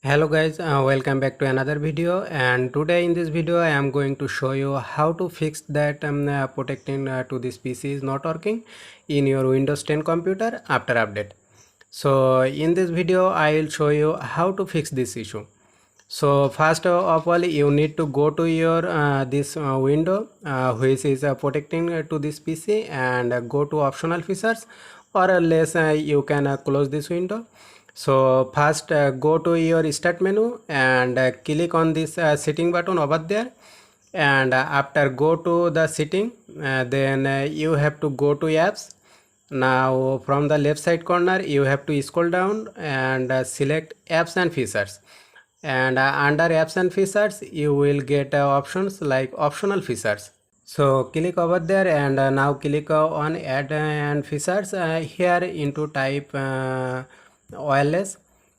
Hello guys, welcome back to another video. And today in this video I am going to show you how to fix that protecting to this PC is not working in your Windows 10 computer after update. So in this video I will show you how to fix this issue. So first of all you need to go to your this window which is protecting to this PC, and go to optional features, or else you can close this window. So first go to your start menu and click on this setting button over there, and after go to the setting, then you have to go to apps. Now from the left side corner you have to scroll down and select apps and features, and under apps and features you will get options like optional features. So click over there, and now click on add and features. Here into type wireless.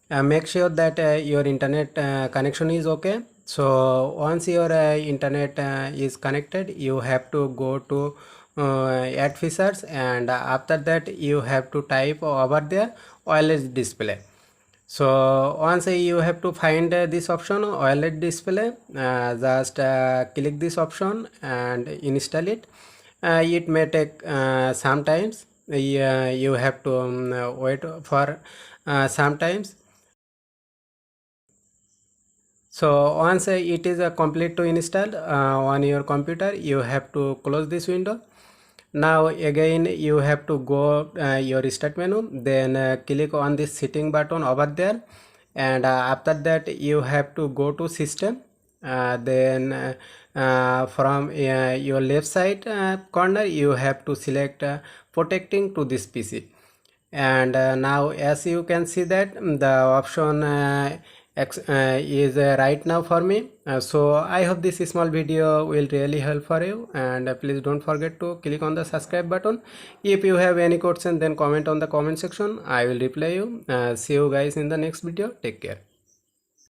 Make sure that your internet connection is okay. So once your internet is connected, you have to go to add features, and after that you have to type over there wireless display. So once you have to find this option OLED display, just click this option and install it. It may take sometimes. You have to wait for sometimes. So once it is complete to install on your computer, you have to close this window. Now again you have to go your start menu, then click on this setting button over there, and after that you have to go to system. Then from your left side corner you have to select protecting to this PC, and now as you can see that the option is right now for me. So I hope this small video will really help for you, and please don't forget to click on the subscribe button. If you have any question, then comment on the comment section. I will reply you. See you guys in the next video. Take care.